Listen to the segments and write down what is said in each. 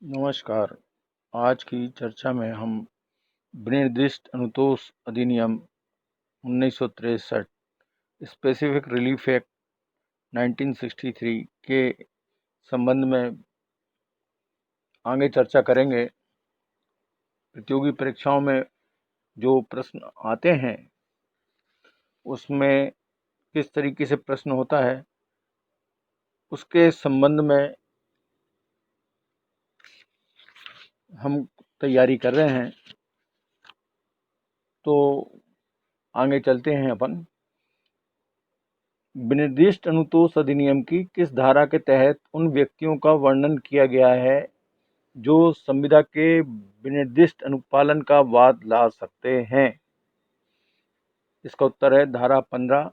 नमस्कार। आज की चर्चा में हम विनिर्दिष्ट अनुतोष अधिनियम 1963 स्पेसिफिक रिलीफ एक्ट 1963 के संबंध में आगे चर्चा करेंगे। प्रतियोगी परीक्षाओं में जो प्रश्न आते हैं उसमें किस तरीके से प्रश्न होता है उसके संबंध में हम तैयारी कर रहे हैं। तो आगे चलते हैं अपन। विनिर्दिष्ट अनुतोष अधिनियम की किस धारा के तहत उन व्यक्तियों का वर्णन किया गया है जो संविदा के विनिर्दिष्ट अनुपालन का वाद ला सकते हैं? इसका उत्तर है धारा 15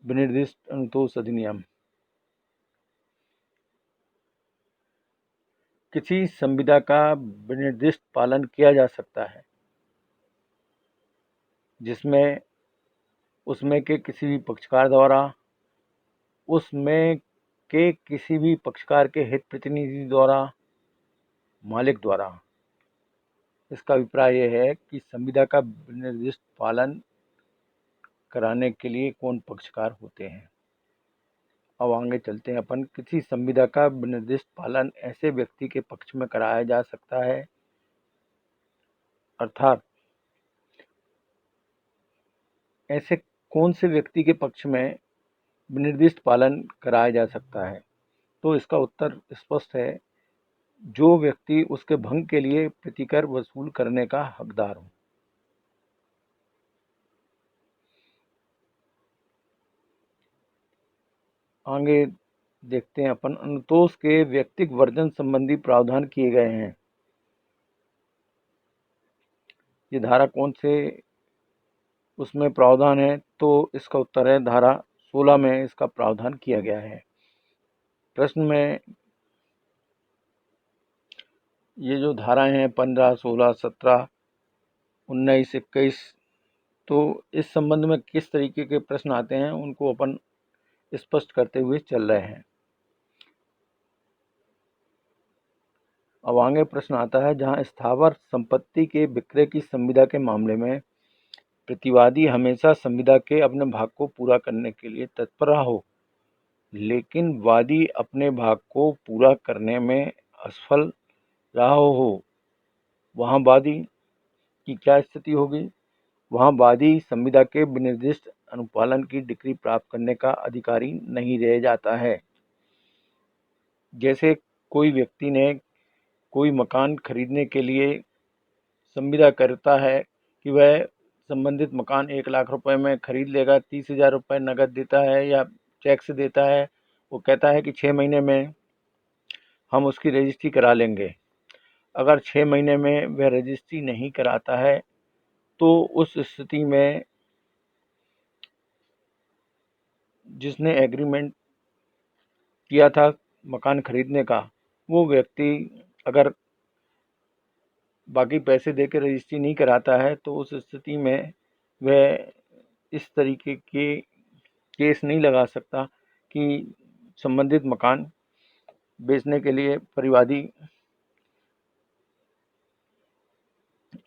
विनिर्दिष्ट अनुतोष अधिनियम। किसी संविदा का विनिर्दिष्ट पालन किया जा सकता है जिसमें उसमें के किसी भी पक्षकार द्वारा, उसमें के किसी भी पक्षकार के हित प्रतिनिधि द्वारा, मालिक द्वारा। इसका अभिप्राय यह है कि संविदा का विनिर्दिष्ट पालन कराने के लिए कौन पक्षकार होते हैं। अब आगे चलते हैं अपन। किसी संविदा का विनिर्दिष्ट पालन ऐसे व्यक्ति के पक्ष में कराया जा सकता है, अर्थात ऐसे कौन से व्यक्ति के पक्ष में विनिर्दिष्ट पालन कराया जा सकता है। तो इसका उत्तर स्पष्ट है, जो व्यक्ति उसके भंग के लिए प्रतिकर वसूल करने का हकदार हो। आगे देखते हैं अपन। अनुतोष के व्यक्तिगत वर्जन संबंधी प्रावधान किए गए हैं। ये धारा कौन से उसमें प्रावधान है? तो इसका उत्तर है धारा 16 में इसका प्रावधान किया गया है। प्रश्न में ये जो धाराएं हैं 15, 16, 17, 19, 21, तो इस संबंध में किस तरीके के प्रश्न आते हैं उनको अपन स्पष्ट करते हुए चल रहे हैं। अब आगे प्रश्न आता है, जहां स्थावर संपत्ति के विक्रय की संविदा के मामले में प्रतिवादी हमेशा संविदा के अपने भाग को पूरा करने के लिए तत्पर रहा हो, लेकिन वादी अपने भाग को पूरा करने में असफल रहा हो, वहां वादी की क्या स्थिति होगी? वहां वादी संविदा के विनिर्दिष्ट अनुपालन की डिक्री प्राप्त करने का अधिकारी नहीं रह जाता है। जैसे कोई व्यक्ति ने कोई मकान खरीदने के लिए संविदा करता है कि वह संबंधित मकान 1 लाख रुपए में खरीद लेगा, 30,000 रुपये नगद देता है या चेक से देता है। वो कहता है कि 6 महीने में हम उसकी रजिस्ट्री करा लेंगे। अगर 6 महीने में वह रजिस्ट्री नहीं कराता है तो उस स्थिति में जिसने एग्रीमेंट किया था मकान खरीदने का, वो व्यक्ति अगर बाकी पैसे देकर रजिस्ट्री नहीं कराता है तो उस स्थिति में वह इस तरीके के केस नहीं लगा सकता कि संबंधित मकान बेचने के लिए परिवादी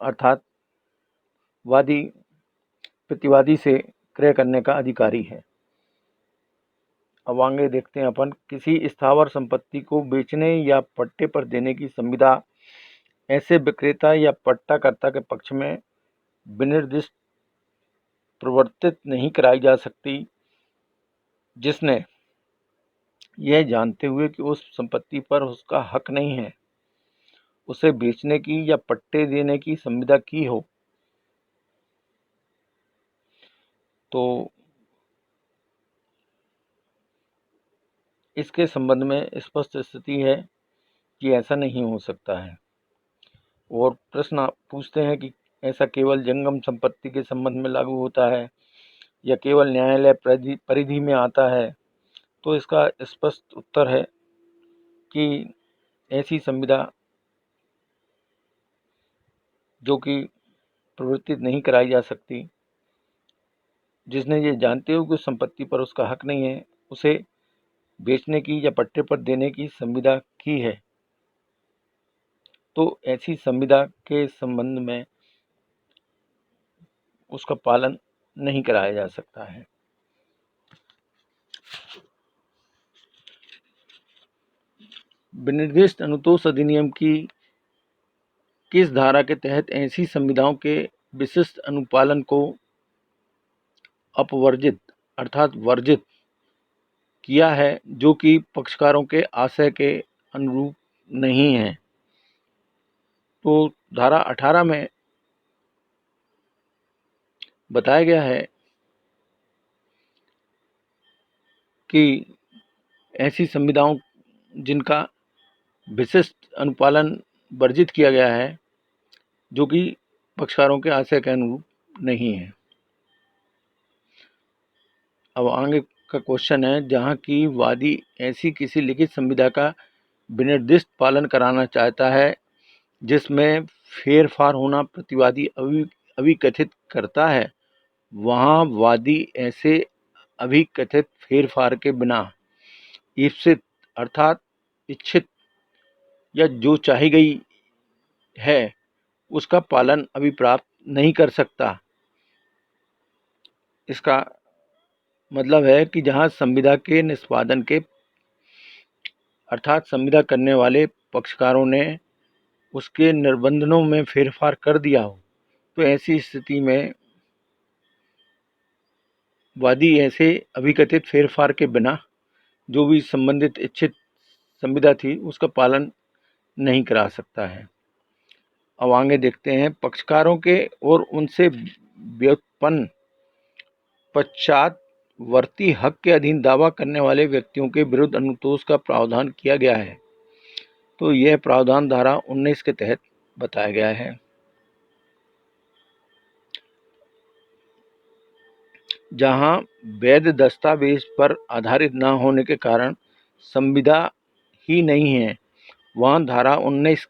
अर्थात वादी प्रतिवादी से क्रय करने का अधिकारी है। अब आगे देखते हैं अपन। किसी स्थावर संपत्ति को बेचने या पट्टे पर देने की संविदा ऐसे विक्रेता या पट्टाकर्ता के पक्ष में विनिर्दिष्ट प्रवर्तित नहीं कराई जा सकती जिसने यह जानते हुए कि उस संपत्ति पर उसका हक नहीं है, उसे बेचने की या पट्टे देने की संविदा की हो। तो इसके संबंध में स्पष्ट स्थिति है कि ऐसा नहीं हो सकता है। और प्रश्न पूछते हैं कि ऐसा केवल जंगम संपत्ति के संबंध में लागू होता है या केवल न्यायालय परिधि में आता है? तो इसका स्पष्ट उत्तर है कि ऐसी संविदा जो कि प्रवर्तित नहीं कराई जा सकती, जिसने ये जानते हो कि उस संपत्ति पर उसका हक नहीं है, उसे बेचने की या पट्टे पर देने की संविदा की है। तो ऐसी संविदा के संबंध में उसका पालन नहीं कराया जा सकता है। विनिर्दिष्ट अनुतोष अधिनियम की किस धारा के तहत ऐसी संविदाओं के विशिष्ट अनुपालन को अपवर्जित अर्थात वर्जित किया है जो कि पक्षकारों के आशय के अनुरूप नहीं है? तो धारा 18 में बताया गया है कि ऐसी संविदाओं जिनका विशिष्ट अनुपालन वर्जित किया गया है जो कि पक्षकारों के आशय के अनुरूप नहीं है। अब आगे का क्वेश्चन है, जहाँ की वादी ऐसी किसी लिखित संविदा का विनिर्दिष्ट पालन कराना चाहता है जिसमें फेरफार होना प्रतिवादी अभिकथित करता है, वहाँ वादी ऐसे अभिकथित फेरफार के बिना ईप्सित अर्थात इच्छित या जो चाही गई है उसका पालन अभिप्राप्त नहीं कर सकता। इसका मतलब है कि जहाँ संविदा के निष्पादन के अर्थात संविदा करने वाले पक्षकारों ने उसके निबंधनों में फेरफार कर दिया हो, तो ऐसी स्थिति में वादी ऐसे अभिकथित फेरफार के बिना जो भी संबंधित इच्छित संविदा थी उसका पालन नहीं करा सकता है। अब आगे देखते हैं, पक्षकारों के और उनसे व्युत्पन्न पश्चातवर्ती हक के अधीन दावा करने वाले व्यक्तियों के विरुद्ध अनुतोष का प्रावधान किया गया है। तो यह प्रावधान धारा 19 के तहत बताया गया है। जहां वैध दस्तावेज पर आधारित न होने के कारण संविदा ही नहीं है, वहां धारा 19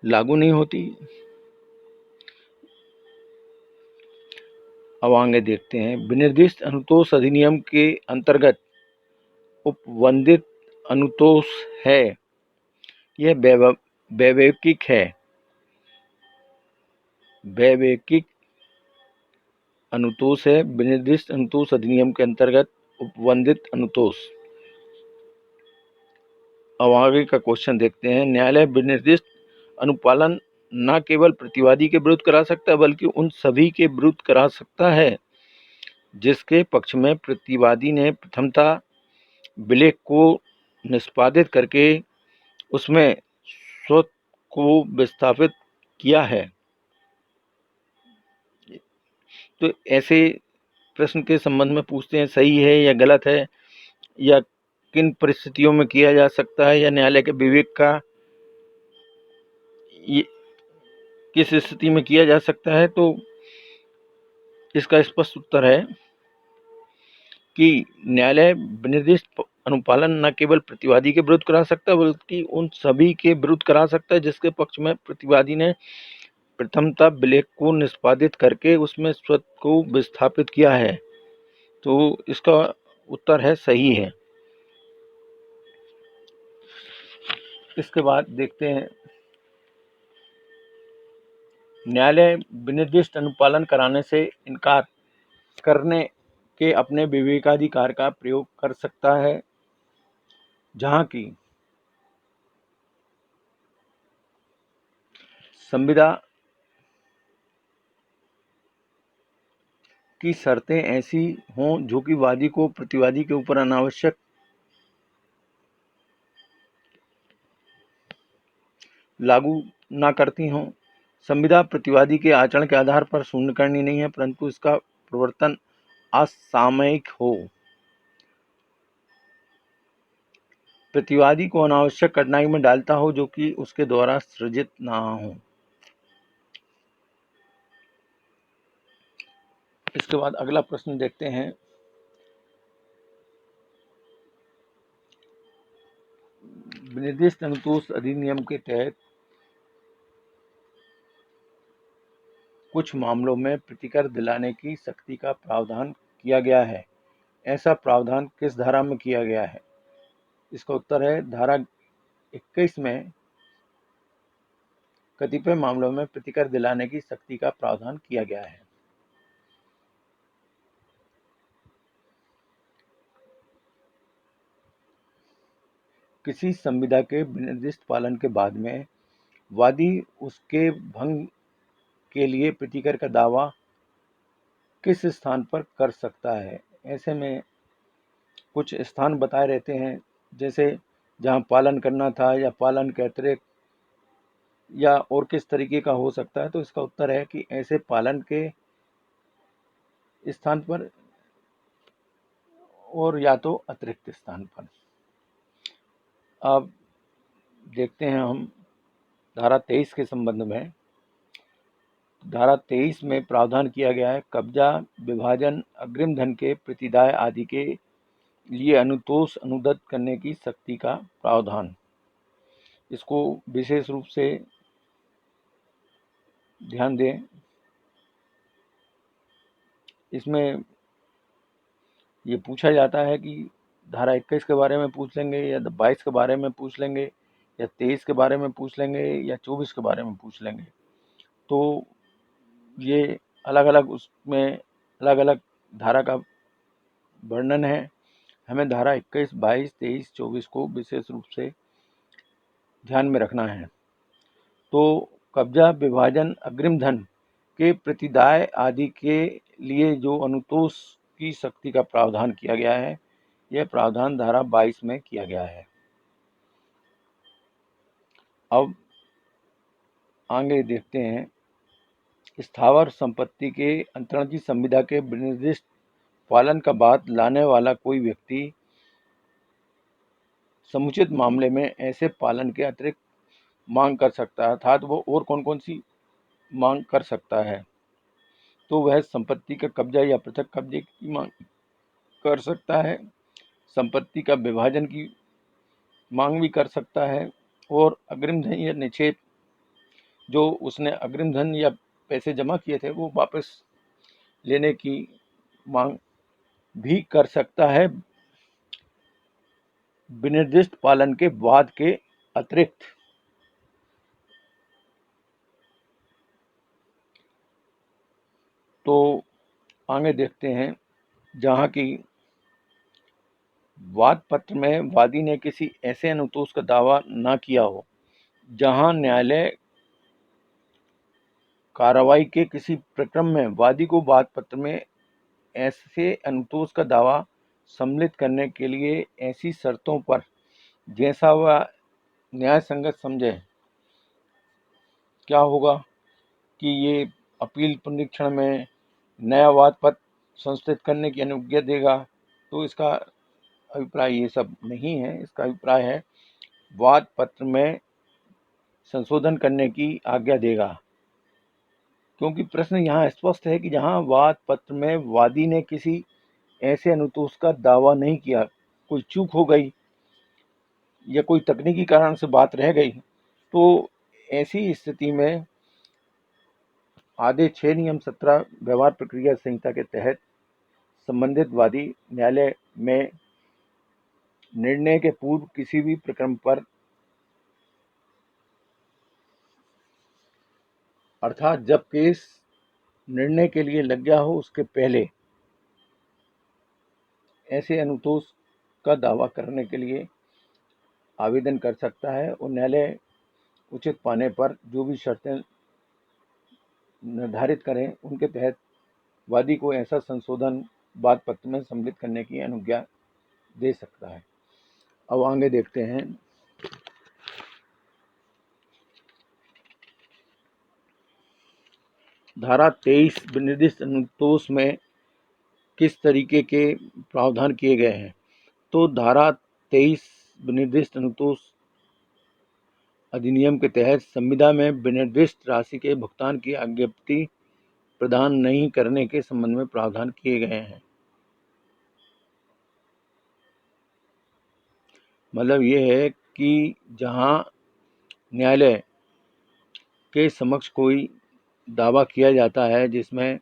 लागू नहीं होती। अब आगे देखते हैं, विनिर्दिष्ट अनुतोष अधिनियम के अंतर्गत उपबंधित अनुतोष है, यह वैवेकिक है। वैवेकिक अनुतोष है विनिर्दिष्ट अनुतोष अधिनियम के अंतर्गत उपबंधित अनुतोष। अब आगे का क्वेश्चन देखते हैं, न्यायालय विनिर्दिष्ट अनुपालन न केवल प्रतिवादी के विरुद्ध करा सकता है बल्कि उन सभी के विरुद्ध करा सकता है जिसके पक्ष में प्रतिवादी ने प्रथमता विलेख को निष्पादित करके उसमें स्वतः को विस्थापित किया है। तो ऐसे प्रश्न के संबंध में पूछते हैं, सही है या गलत है, या किन परिस्थितियों में किया जा सकता है, या न्यायालय के विवेक का किस स्थिति में किया जा सकता है। तो इसका स्पष्ट उत्तर है कि न्यायालय विनिर्दिष्ट अनुपालन न केवल प्रतिवादी के विरुद्ध करा सकता है बल्कि उन सभी के विरुद्ध करा सकता है जिसके पक्ष में प्रतिवादी ने प्रथमतः विलेख को निष्पादित करके उसमें स्वतः को विस्थापित किया है। तो इसका उत्तर है सही है। इसके बाद देखते हैं, न्यायालय विनिर्दिष्ट अनुपालन कराने से इनकार करने के अपने विवेकाधिकार का प्रयोग कर सकता है जहाँ की संविदा की शर्तें ऐसी हों जो कि वादी को प्रतिवादी के ऊपर अनावश्यक लागू ना करती हों। संविदा प्रतिवादी के आचरण के आधार पर शून्य करनी नहीं है परंतु इसका प्रवर्तन असामयिक हो, प्रतिवादी को अनावश्यक कठिनाई में डालता हो जो कि उसके द्वारा सृजित ना हो। इसके बाद अगला प्रश्न देखते हैं, विनिर्दिष्ट अनुतोष अधिनियम के तहत कुछ मामलों में प्रतिकर दिलाने की शक्ति का प्रावधान किया गया है, ऐसा प्रावधान किस धारा में किया गया है? इसका उत्तर है धारा 21 में कतिपय मामलों में प्रतिकर दिलाने की शक्ति का प्रावधान किया गया है। किसी संविदा के विनिर्दिष्ट पालन के बाद में वादी उसके भंग के लिए प्रतिकर का दावा किस स्थान पर कर सकता है? ऐसे में कुछ स्थान बताए रहते हैं, जैसे जहाँ पालन करना था या पालन के अतिरिक्त या और किस तरीके का हो सकता है। तो इसका उत्तर है कि ऐसे पालन के स्थान पर और या तो अतिरिक्त स्थान पर। अब देखते हैं हम धारा 23 के संबंध में। धारा 23 में प्रावधान किया गया है, कब्जा, विभाजन, अग्रिम धन के प्रतिदाय आदि के लिए अनुतोष अनुदत्त करने की शक्ति का प्रावधान। इसको विशेष रूप से ध्यान दें। इसमें ये पूछा जाता है कि धारा 21 के बारे में पूछ लेंगे या 22 के बारे में पूछ लेंगे या 23 के बारे में पूछ लेंगे या 24 के बारे में पूछ लेंगे। तो ये अलग अलग उसमें अलग अलग धारा का वर्णन है। हमें धारा 21, 22, 23, 24 को विशेष रूप से ध्यान में रखना है। तो कब्जा, विभाजन, अग्रिम धन के प्रतिदाय आदि के लिए जो अनुतोष की शक्ति का प्रावधान किया गया है, यह प्रावधान धारा 22 में किया गया है। अब आगे देखते हैं, स्थावर संपत्ति के अंतरण की संविदा के विनिर्दिष्ट पालन का बाद लाने वाला कोई व्यक्ति समुचित मामले में ऐसे पालन के अतिरिक्त मांग कर सकता है। अर्थात वो और कौन कौन सी मांग कर सकता है? तो वह संपत्ति का कब्जा या पृथक कब्जे की मांग कर सकता है, संपत्ति का विभाजन की मांग भी कर सकता है, और अग्रिम धन या निक्षेप, जो उसने अग्रिम धन या पैसे जमा किए थे वो वापस लेने की मांग भी कर सकता है, विनिर्दिष्ट पालन के बाद के अतिरिक्त। तो आगे देखते हैं, जहाँ की वाद पत्र में वादी ने किसी ऐसे अनुतोष का दावा न किया हो जहाँ न्यायालय कार्रवाई के किसी प्रक्रम में वादी को वाद पत्र में ऐसे अनुतोष का दावा सम्मिलित करने के लिए ऐसी शर्तों पर जैसा वह न्याय संगत समझे। क्या होगा कि ये अपील पुनरीक्षण में नया वाद पत्र संस्थित करने की अनुज्ञा देगा? तो इसका अभिप्राय ये सब नहीं है। इसका अभिप्राय है वाद पत्र में संशोधन करने की आज्ञा देगा, क्योंकि प्रश्न यहाँ स्पष्ट है कि जहाँ वाद पत्र में वादी ने किसी ऐसे अनुतोष का दावा नहीं किया, कोई चूक हो गई या कोई तकनीकी कारण से बात रह गई, तो ऐसी स्थिति में आदेश 6 नियम 17 व्यवहार प्रक्रिया संहिता के तहत संबंधित वादी न्यायालय में निर्णय के पूर्व किसी भी प्रकरण पर, अर्थात जब केस निर्णय के लिए लग गया हो उसके पहले, ऐसे अनुतोष का दावा करने के लिए आवेदन कर सकता है, और न्यायालय उचित पाने पर जो भी शर्तें निर्धारित करें उनके तहत वादी को ऐसा संशोधन वाद पत्र में सम्मिलित करने की अनुज्ञा दे सकता है। अब आगे देखते हैं, धारा 23 विनिर्दिष्ट अनुतोष में किस तरीके के प्रावधान किए गए हैं? तो धारा 23 विनिर्दिष्ट अनुतोष अधिनियम के तहत संविदा में विनिर्दिष्ट राशि के भुगतान की आज्ञप्ति प्रदान नहीं करने के संबंध में प्रावधान किए गए हैं। मतलब ये है कि जहां न्यायालय के समक्ष कोई दावा किया जाता है जिसमें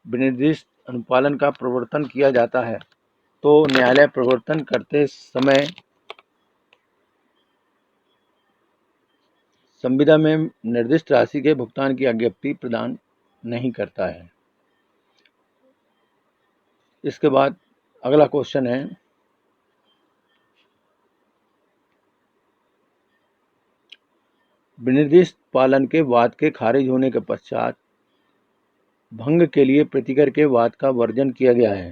विनिर्दिष्ट अनुपालन का प्रवर्तन किया जाता है, तो न्यायालय प्रवर्तन करते समय संविदा में निर्दिष्ट राशि के भुगतान की ज्ञप्ति प्रदान नहीं करता है। इसके बाद अगला क्वेश्चन है, विनिर्दिष्ट पालन के वाद के खारिज होने के पश्चात भंग के लिए प्रतिकर के वाद का वर्जन किया गया है।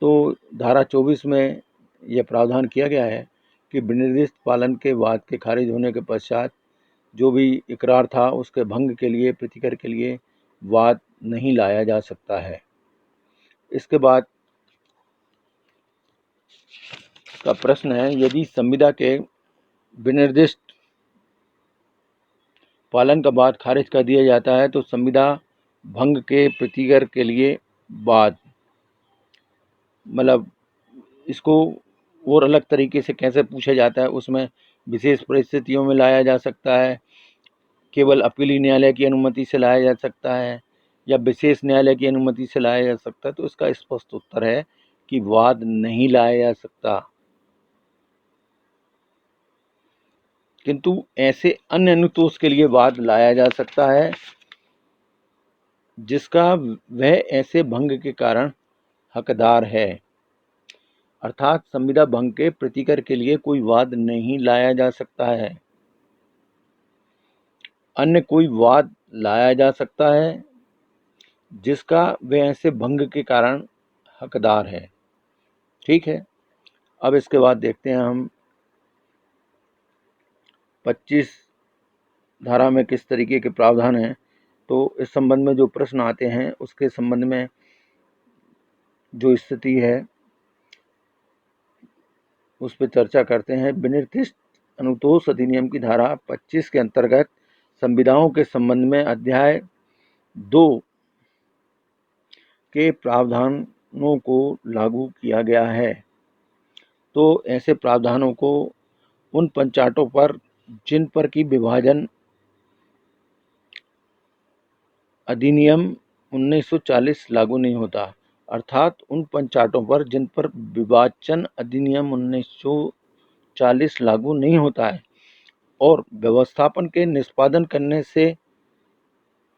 तो धारा 24 में यह प्रावधान किया गया है कि विनिर्दिष्ट पालन के वाद के खारिज होने के पश्चात जो भी इकरार था उसके भंग के लिए प्रतिकर के लिए वाद नहीं लाया जा सकता है। इसके बाद का प्रश्न है, यदि संविदा के विनिर्दिष्ट पालन का वाद खारिज कर दिया जाता है तो संविदा भंग के प्रतिकर के लिए वाद, मतलब इसको और अलग तरीके से कैसे पूछा जाता है, उसमें विशेष परिस्थितियों में लाया जा सकता है, केवल अपीली न्यायालय की अनुमति से लाया जा सकता है, या विशेष न्यायालय की अनुमति से लाया जा सकता है। तो इसका स्पष्ट उत्तर है कि वाद नहीं लाया जा सकता, किंतु ऐसे अन्य अनुतोष के लिए वाद लाया जा सकता है जिसका वह ऐसे भंग के कारण हकदार है। अर्थात संविदा भंग के प्रतिकर के लिए कोई वाद नहीं लाया जा सकता है, अन्य कोई वाद लाया जा सकता है जिसका वह ऐसे भंग के कारण हकदार है। ठीक है, अब इसके बाद देखते हैं हम 25 धारा में किस तरीके के प्रावधान हैं। तो इस संबंध में जो प्रश्न आते हैं उसके संबंध में जो स्थिति है उस पर चर्चा करते हैं। विनिर्दिष्ट अनुतोष अधिनियम की धारा 25 के अंतर्गत संविदाओं के संबंध में अध्याय 2 के प्रावधानों को लागू किया गया है। तो ऐसे प्रावधानों को उन पंचाटों पर जिन पर की विभाजन अधिनियम 1940 लागू नहीं होता, अर्थात उन पंचाटों पर जिन पर विभाजन अधिनियम 1940 लागू नहीं होता है और व्यवस्थापन के निष्पादन करने से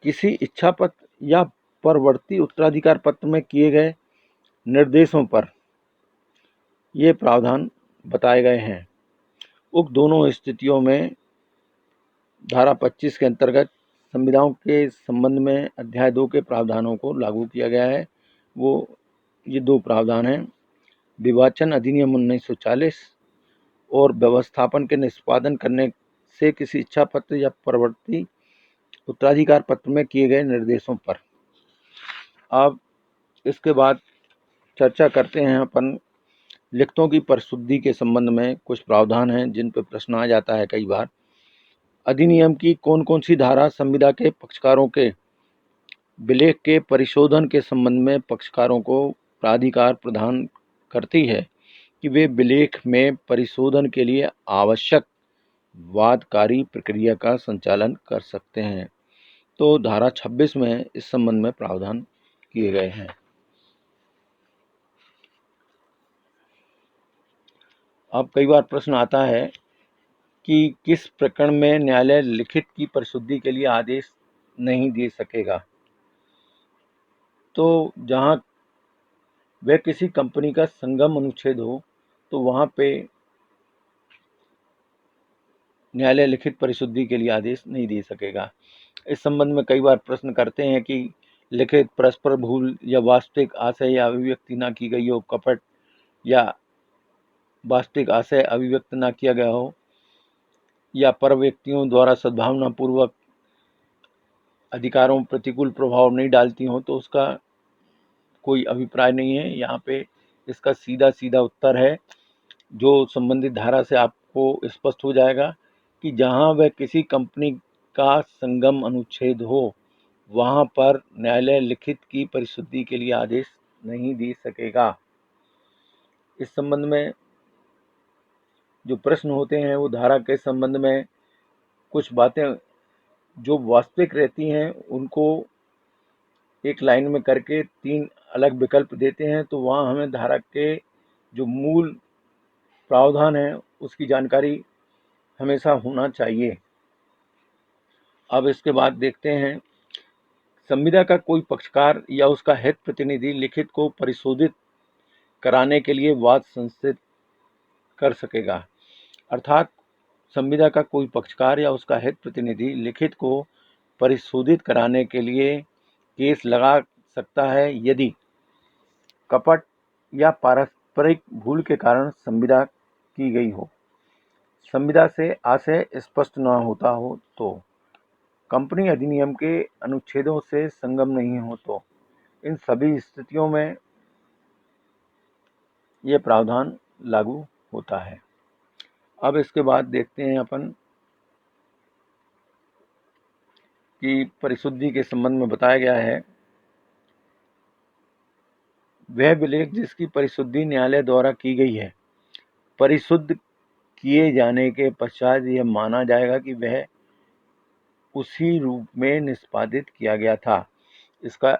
किसी इच्छा पत्र या परवर्ती उत्तराधिकार पत्र में किए गए निर्देशों पर ये प्रावधान बताए गए हैं। उक्त दोनों स्थितियों में धारा 25 के अंतर्गत संविदाओं के संबंध में अध्याय 2 के प्रावधानों को लागू किया गया है। वो ये दो प्रावधान हैं, विभाजन अधिनियम 1940 और व्यवस्थापन के निष्पादन करने से किसी इच्छा पत्र या परवर्ती उत्तराधिकार पत्र में किए गए निर्देशों पर। अब इसके बाद चर्चा करते हैं अपन लिखतों की परिशुद्धि के संबंध में। कुछ प्रावधान हैं जिन पर प्रश्न आ जाता है कई बार। अधिनियम की कौन कौन सी धारा संविदा के पक्षकारों के विलेख के परिशोधन के संबंध में पक्षकारों को प्राधिकार प्रदान करती है कि वे विलेख में परिशोधन के लिए आवश्यक वादकारी प्रक्रिया का संचालन कर सकते हैं। तो धारा 26 में इस संबंध में प्रावधान किए गए हैं। अब कई बार प्रश्न आता है कि किस प्रकरण में न्यायालय लिखित की परिशुद्धि के लिए आदेश नहीं दे सकेगा। तो जहाँ वह किसी कंपनी का संगम अनुच्छेद हो तो वहाँ पे न्यायालय लिखित परिशुद्धि के लिए आदेश नहीं दे सकेगा। इस संबंध में कई बार प्रश्न करते हैं कि लिखित परस्पर भूल या वास्तविक आशय या अभिव्यक्ति न की गई हो, कपट या वास्तविक आशय अभिव्यक्त न किया गया हो, या पर व्यक्तियों द्वारा सद्भावनापूर्वक अधिकारों प्रतिकूल प्रभाव नहीं डालती हो, तो उसका कोई अभिप्राय नहीं है। यहाँ पे इसका सीधा सीधा उत्तर है जो संबंधित धारा से आपको स्पष्ट हो जाएगा कि जहाँ वह किसी कंपनी का संगम अनुच्छेद हो वहाँ पर न्यायालय लिखित की परिशुद्धि के लिए आदेश नहीं दे सकेगा। इस संबंध में जो प्रश्न होते हैं वो धारा के संबंध में कुछ बातें जो वास्तविक रहती हैं उनको एक लाइन में करके 3 अलग विकल्प देते हैं। तो वहाँ हमें धारा के जो मूल प्रावधान है उसकी जानकारी हमेशा होना चाहिए। अब इसके बाद देखते हैं, संविदा का कोई पक्षकार या उसका हित प्रतिनिधि लिखित को परिशोधित कराने के लिए वाद संस्थित कर सकेगा। अर्थात संविदा का कोई पक्षकार या उसका हित प्रतिनिधि लिखित को परिशोधित कराने के लिए केस लगा सकता है यदि कपट या पारस्परिक भूल के कारण संविदा की गई हो, संविदा से आशय स्पष्ट न होता हो तो, कंपनी अधिनियम के अनुच्छेदों से संगम नहीं हो तो, इन सभी स्थितियों में ये प्रावधान लागू होता है। अब इसके बाद देखते हैं अपन कि परिशुद्धि के संबंध में बताया गया है, वह विलेख जिसकी परिशुद्धि न्यायालय द्वारा की गई है, परिशुद्ध किए जाने के पश्चात यह माना जाएगा कि वह उसी रूप में निष्पादित किया गया था। इसका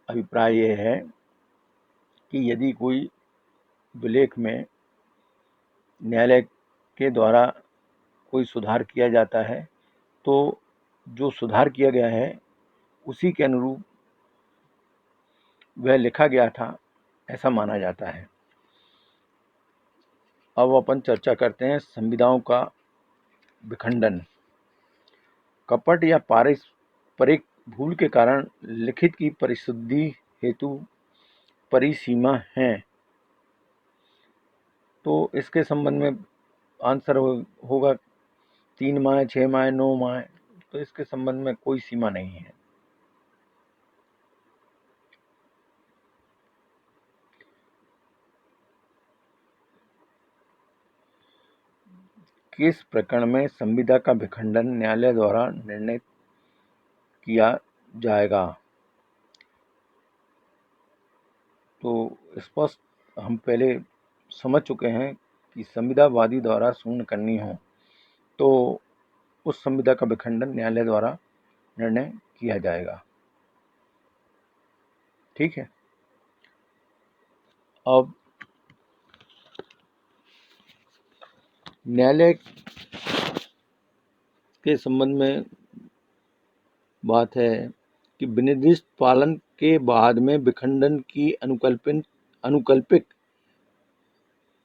अभिप्राय यह है कि यदि कोई विलेख में न्यायालय के द्वारा कोई सुधार किया जाता है तो जो सुधार किया गया है उसी के अनुरूप वह लिखा गया था, ऐसा माना जाता है। अब अपन चर्चा करते हैं संविदाओं का विखंडन। कपट या पारस्परिक भूल के कारण लिखित की परिशुद्धि हेतु परिसीमा है, तो इसके संबंध में आंसर होगा 3 माह, 6 माह, 9 माह। तो इसके संबंध में कोई सीमा नहीं है। किस प्रकरण में संविदा का विखंडन न्यायालय द्वारा निर्णय किया जाएगा? तो स्पष्ट हम पहले समझ चुके हैं कि संविदा वादी द्वारा शून्य करनी हो तो उस संविदा का विखंडन न्यायालय द्वारा निर्णय किया जाएगा। ठीक है। अब न्यायालय के संबंध में बात है कि विनिर्दिष्ट पालन के बाद में विखंडन की अनुकल्पित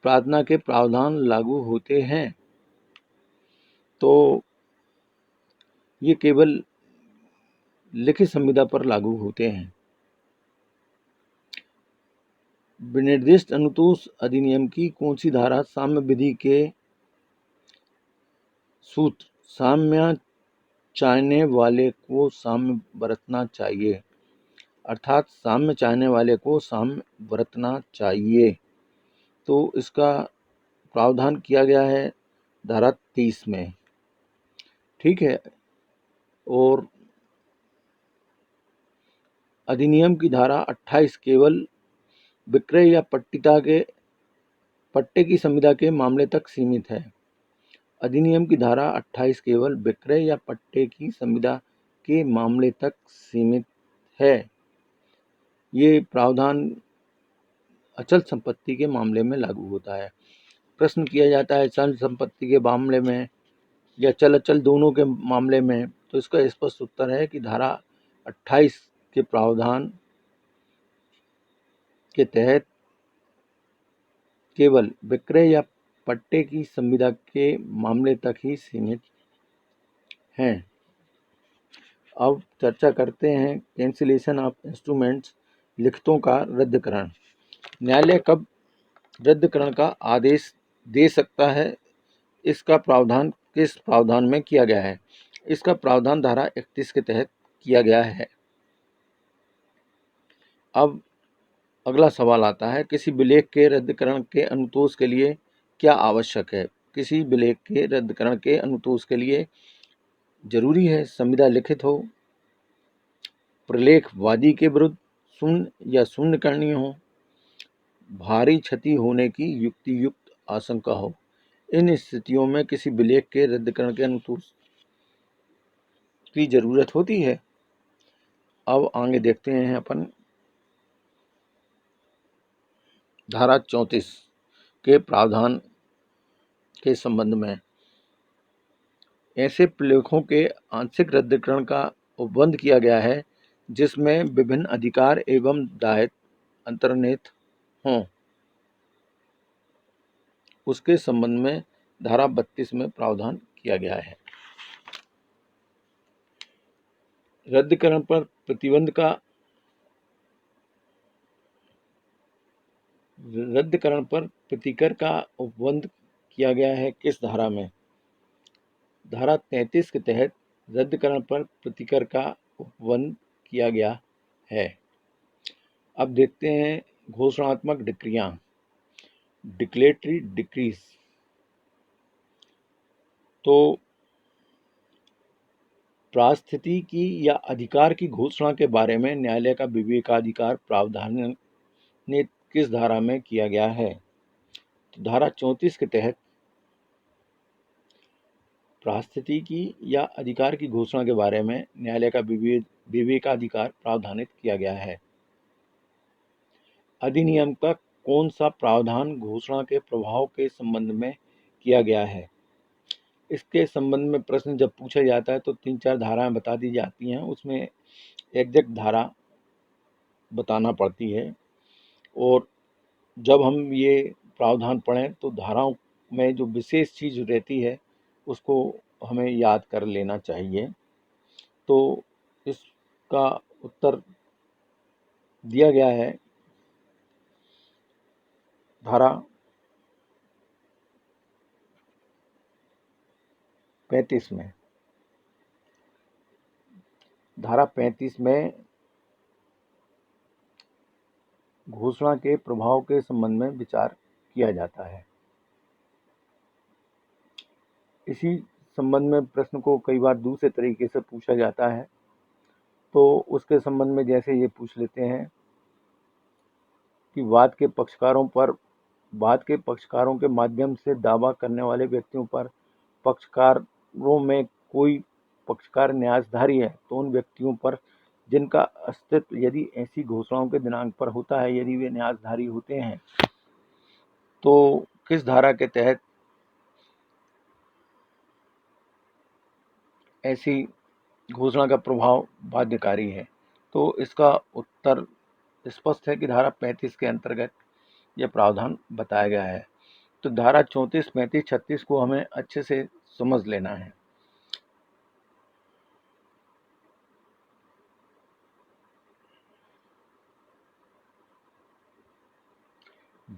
प्रार्थना के प्रावधान लागू होते हैं, तो ये केवल लिखित संविदा पर लागू होते हैं। विनिर्दिष्ट अनुतोष अधिनियम की कौन सी धारा साम्य विधि के सूत्र साम्य चाहने वाले को साम्य बरतना चाहिए, अर्थात साम्य चाहने वाले को साम्य बरतना चाहिए, तो इसका प्रावधान किया गया है धारा 30 में। ठीक है। और अधिनियम की धारा 28 केवल विक्रय या पट्टे की संविदा के मामले तक सीमित है। अधिनियम की धारा 28 केवल विक्रय या पट्टे की संविदा के मामले तक सीमित है। ये प्रावधान अचल संपत्ति के मामले में लागू होता है। प्रश्न किया जाता है अचल संपत्ति के मामले में या चल अचल दोनों के मामले में, तो इसका स्पष्ट उत्तर है कि धारा 28 के प्रावधान के तहत केवल विक्रय या पट्टे की संविदा के मामले तक ही सीमित हैं। अब चर्चा करते हैं कैंसिलेशन ऑफ इंस्ट्रूमेंट्स, लिखतों का रद्दकरण। न्यायालय कब रद्दकरण का आदेश दे सकता है, इसका प्रावधान किस प्रावधान में किया गया है? इसका प्रावधान धारा 31 के तहत किया गया है। अब अगला सवाल आता है, किसी विलेख के रद्दकरण के अनुतोष के लिए क्या आवश्यक है? किसी विलेख के रद्दकरण के अनुतोष के लिए जरूरी है संविदा लिखित हो, प्रलेख वादी के विरुद्ध शून्य या शून्य करनी हो, भारी क्षति होने की युक्तियुक्त आशंका हो। इन स्थितियों में किसी विलेख के रद्दकरण के अनुतोष की जरूरत होती है। अब आगे देखते हैं अपन धारा 34 के प्रावधान के संबंध में। ऐसे प्रलेखों के आंशिक रद्दीकरण का उपबंध किया गया है जिसमें विभिन्न अधिकार एवं दायित्व अंतर्निहित हों, उसके संबंध में धारा 32 में प्रावधान किया गया है। रद्दीकरण पर प्रतिबंध का रद्दीकरण पर प्रतिकर का उपबंध किया गया है किस धारा में? धारा 33 के तहत रद्दीकरण पर प्रतिकर का उपबंध किया गया है। अब देखते हैं घोषणात्मक डिक्रियां, डिक्लेटरी डिक्रीज। तो पारिस्थिति की या अधिकार की घोषणा के बारे में न्यायालय का विवेकाधिकार प्रावधान ने किस धारा में किया गया है? तो धारा 34 के तहत पारिस्थिति की या अधिकार की घोषणा के बारे में न्यायालय का विवेकाधिकार प्रावधानित किया गया है। अधिनियम का कौन सा प्रावधान घोषणा के प्रभाव के संबंध में किया गया है? इसके संबंध में प्रश्न जब पूछा जाता है तो 3-4 धाराएं बता दी जाती हैं, उसमें एग्जैक्ट धारा बताना पड़ती है। और जब हम ये प्रावधान पढ़ें तो धाराओं में जो विशेष चीज़ रहती है उसको हमें याद कर लेना चाहिए। तो इसका उत्तर दिया गया है धारा 35 में। धारा 35 में घोषणा के प्रभाव के संबंध में विचार किया जाता है। इसी संबंध में प्रश्न को कई बार दूसरे तरीके से पूछा जाता है, तो उसके संबंध में जैसे ये पूछ लेते हैं कि वाद के पक्षकारों के माध्यम से दावा करने वाले व्यक्तियों पर पक्षकारों में कोई पक्षकार न्यासधारी है तो उन व्यक्तियों पर जिनका अस्तित्व यदि ऐसी घोषणाओं के दिनांक पर होता है, यदि वे न्यासधारी होते हैं, तो किस धारा के तहत ऐसी घोषणा का प्रभाव बाध्यकारी है? तो इसका उत्तर स्पष्ट है कि धारा 35 के अंतर्गत यह प्रावधान बताया गया है। तो धारा 34, 35, 36 को हमें अच्छे से समझ लेना है।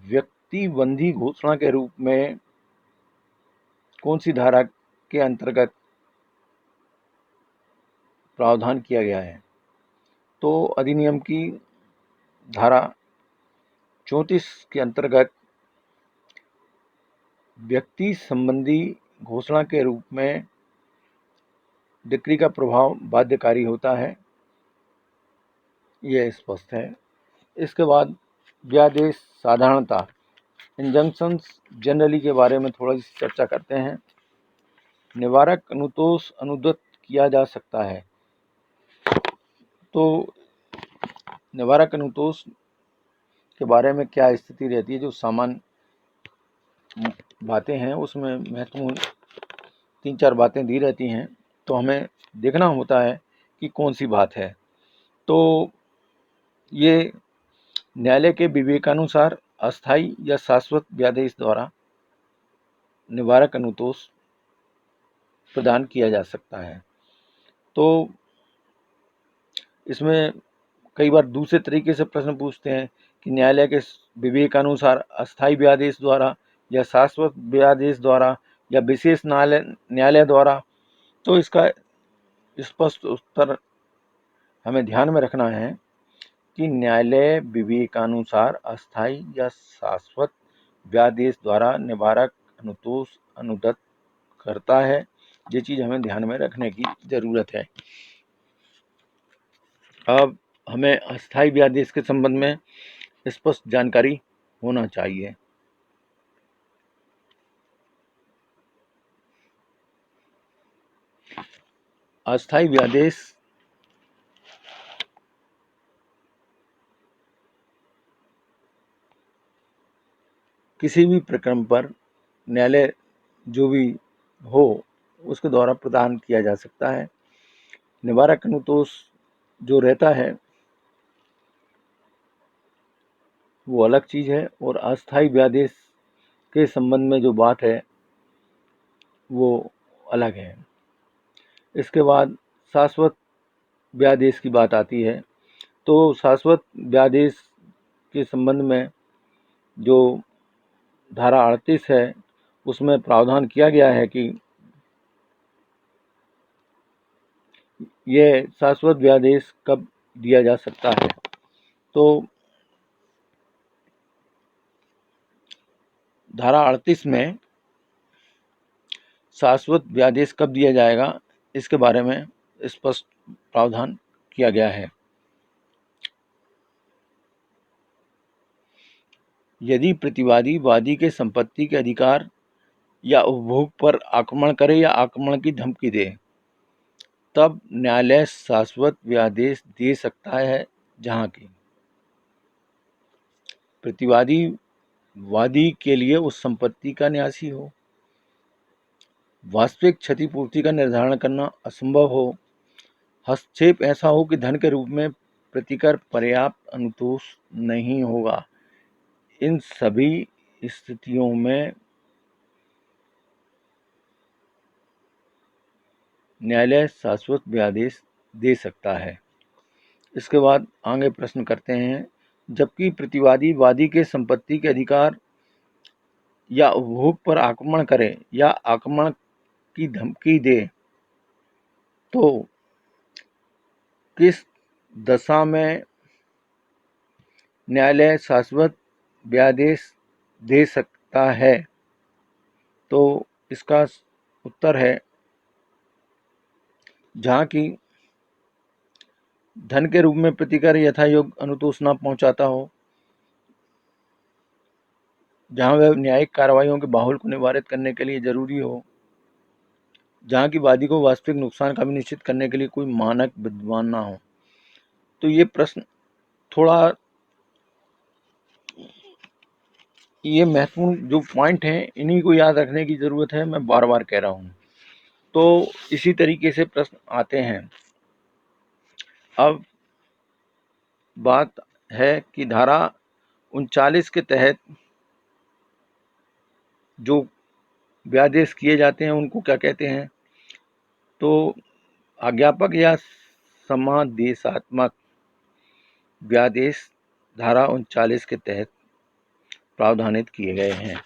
व्यक्तिबंधी घोषणा के रूप में कौन सी धारा के अंतर्गत प्रावधान किया गया है? तो अधिनियम की धारा 34 के अंतर्गत व्यक्ति संबंधी घोषणा के रूप में डिक्री का प्रभाव बाध्यकारी होता है, यह स्पष्ट है। इसके बाद व्यादेश साधारणता, इंजंक्शंस जनरली के बारे में थोड़ा सी चर्चा करते हैं। निवारक अनुतोष अनुदत्त किया जा सकता है। तो निवारक अनुतोष के बारे में क्या स्थिति रहती है? जो सामान्य बातें हैं उसमें महत्वपूर्ण 3-4 बातें दी रहती हैं, तो हमें देखना होता है कि कौन सी बात है। तो ये न्यायालय के विवेकानुसार अस्थायी या शाश्वत व्यादेश द्वारा निवारक अनुतोष प्रदान किया जा सकता है। तो इसमें कई बार दूसरे तरीके से प्रश्न पूछते हैं कि न्यायालय के विवेकानुसार अस्थायी व्यादेश द्वारा या शाश्वत व्यादेश द्वारा या विशेष न्यायालय द्वारा। तो इसका स्पष्ट उत्तर हमें ध्यान में रखना है कि न्यायालय विवेकानुसार अस्थायी या शाश्वत व्यादेश द्वारा निवारक अनुतोष अनुदत्त करता है। ये चीज़ हमें ध्यान में रखने की ज़रूरत है। अब हमें अस्थायी व्यादेश के संबंध में स्पष्ट जानकारी होना चाहिए। अस्थायी व्यादेश किसी भी प्रकरण पर न्यायालय जो भी हो उसके द्वारा प्रदान किया जा सकता है। निवारक अनुतोष जो रहता है वो अलग चीज़ है, और अस्थायी व्यादेश के संबंध में जो बात है वो अलग है। इसके बाद शाश्वत व्यादेश की बात आती है। तो शाश्वत व्यादेश के संबंध में जो धारा 38 है उसमें प्रावधान किया गया है कि यह शाश्वत व्यादेश कब दिया जा सकता है। तो धारा 38 में शाश्वत व्यादेश कब दिया जाएगा इसके बारे में स्पष्ट प्रावधान किया गया है। यदि प्रतिवादी वादी के संपत्ति के अधिकार या उपभोग पर आक्रमण करे या आक्रमण की धमकी दे, तब न्यायालय शाश्वत व्यादेश दे सकता है, जहां की प्रतिवादी वादी के लिए उस संपत्ति का न्यासी हो, वास्तविक क्षतिपूर्ति का निर्धारण करना असंभव हो, हस्तक्षेप ऐसा हो कि धन के रूप में प्रतिकर पर्याप्त अनुतोष नहीं होगा। इन सभी स्थितियों में न्यायालय शाश्वत व्यादेश दे सकता है। इसके बाद आगे प्रश्न करते हैं, जबकि प्रतिवादी वादी के संपत्ति के अधिकार या उपभोग पर आक्रमण करे या आक्रमण की धमकी दे, तो किस दशा में न्यायालय शाश्वत व्यादेश दे सकता है? तो इसका उत्तर है जहाँ की धन के रूप में प्रतिकर यथायोग्य अनुतोष न पहुंचाता हो, जहाँ वह न्यायिक कार्रवाइयों के बाहुल को निवारित करने के लिए जरूरी हो, जहाँ की वादी को वास्तविक नुकसान का भी निश्चित करने के लिए कोई मानक विद्यमान ना हो। तो ये प्रश्न थोड़ा, ये महत्वपूर्ण जो पॉइंट हैं इन्हीं को याद रखने की ज़रूरत है, मैं बार बार कह रहा हूँ। तो इसी तरीके से प्रश्न आते हैं। अब बात है कि धारा 39 के तहत जो व्यादेश किए जाते हैं उनको क्या कहते हैं? तो आज्ञापक या समादेशात्मक व्यादेश धारा 39 के तहत प्रावधानित किए गए हैं।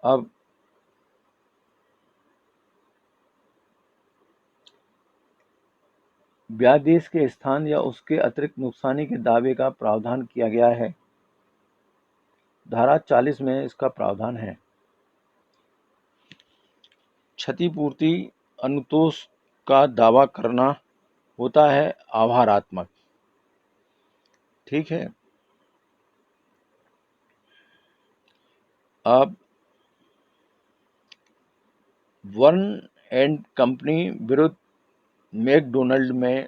अब व्यादेश के स्थान या उसके अतिरिक्त नुकसानी के दावे का प्रावधान किया गया है। धारा 40 में इसका प्रावधान है। क्षतिपूर्ति अनुतोष का दावा करना होता है आभारात्मक, ठीक है। अब वर्न एंड कंपनी विरुद्ध मैकडोनल्ड में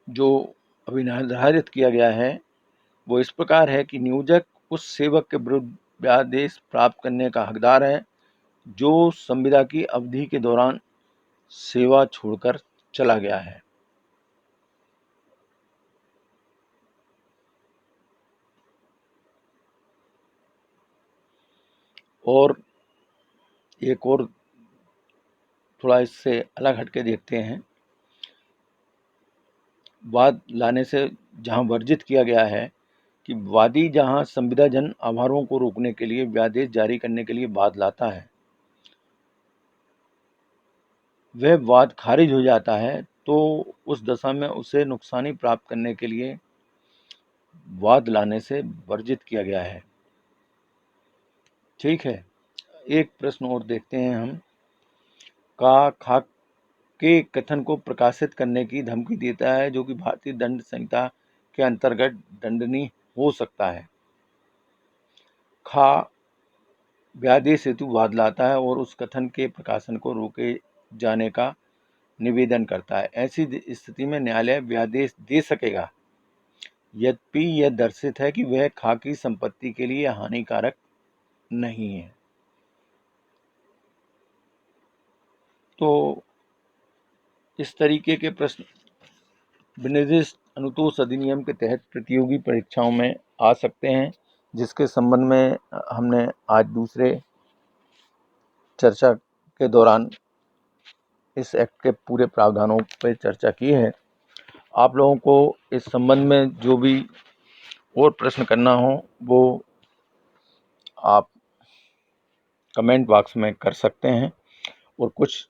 जो अभी निर्धारित किया गया है वो इस प्रकार है कि नियोजक उस सेवक के विरुद्ध व्यादेश प्राप्त करने का हकदार है जो संविदा की अवधि के दौरान सेवा छोड़कर चला गया है। और एक और थोड़ा इससे अलग हटके देखते हैं। वाद लाने से जहां वर्जित किया गया है कि वादी जहां संविदाजन आभारों को रोकने के लिए व्यादेश जारी करने के लिए वाद लाता है, वह वाद खारिज हो जाता है, तो उस दशा में उसे नुकसानी प्राप्त करने के लिए वाद लाने से वर्जित किया गया है, ठीक है। एक प्रश्न और देखते हैं हम। का खाक के कथन को प्रकाशित करने की धमकी देता है जो कि भारतीय दंड संहिता के अंतर्गत दंडनीय हो सकता है। खा व्यादेश हेतु वाद लाता है और उस कथन के प्रकाशन को रोके जाने का निवेदन करता है। ऐसी स्थिति में न्यायालय व्यादेश दे सकेगा, यद्यपि यह दर्शित है कि वह खाकी संपत्ति के लिए हानिकारक नहीं है। तो इस तरीके के प्रश्न विनिर्दिष्ट अनुतोष अधिनियम के तहत प्रतियोगी परीक्षाओं में आ सकते हैं, जिसके संबंध में हमने आज दूसरे चर्चा के दौरान इस एक्ट के पूरे प्रावधानों पर चर्चा की है। आप लोगों को इस संबंध में जो भी और प्रश्न करना हो वो आप कमेंट बॉक्स में कर सकते हैं, और कुछ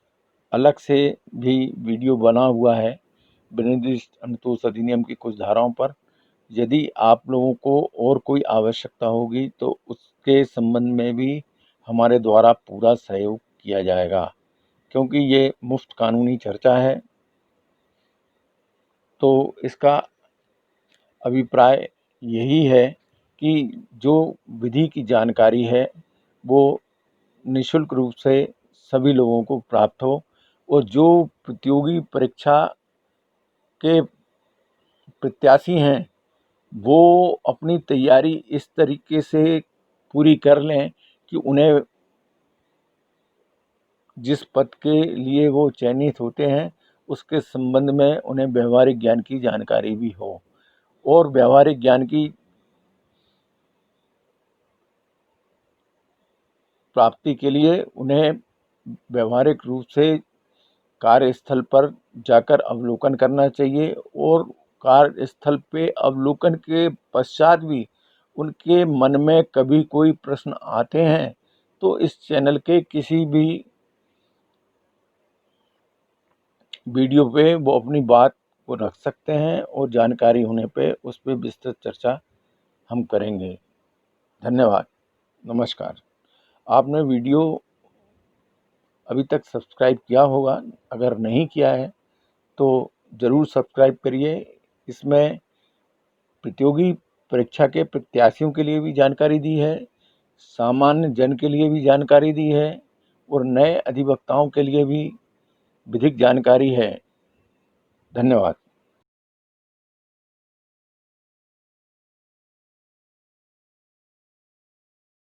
अलग से भी वीडियो बना हुआ है विनिर्दिष्ट अनुतोष अधिनियम की कुछ धाराओं पर। यदि आप लोगों को और कोई आवश्यकता होगी तो उसके संबंध में भी हमारे द्वारा पूरा सहयोग किया जाएगा, क्योंकि ये मुफ्त कानूनी चर्चा है। तो इसका अभिप्राय यही है कि जो विधि की जानकारी है वो निःशुल्क रूप से सभी लोगों को प्राप्त हो, और जो प्रतियोगी परीक्षा के प्रत्याशी हैं वो अपनी तैयारी इस तरीके से पूरी कर लें कि उन्हें जिस पद के लिए वो चयनित होते हैं उसके संबंध में उन्हें व्यवहारिक ज्ञान की जानकारी भी हो, और व्यवहारिक ज्ञान की प्राप्ति के लिए उन्हें व्यवहारिक रूप से कार्यस्थल पर जाकर अवलोकन करना चाहिए, और कार्यस्थल पे अवलोकन के पश्चात भी उनके मन में कभी कोई प्रश्न आते हैं तो इस चैनल के किसी भी वीडियो पे वो अपनी बात को रख सकते हैं, और जानकारी होने पे उस पर विस्तृत चर्चा हम करेंगे। धन्यवाद, नमस्कार। आपने वीडियो अभी तक सब्सक्राइब किया होगा, अगर नहीं किया है तो ज़रूर सब्सक्राइब करिए। इसमें प्रतियोगी परीक्षा के प्रत्याशियों के लिए भी जानकारी दी है, सामान्य जन के लिए भी जानकारी दी है, और नए अधिवक्ताओं के लिए भी विधिक जानकारी है। धन्यवाद।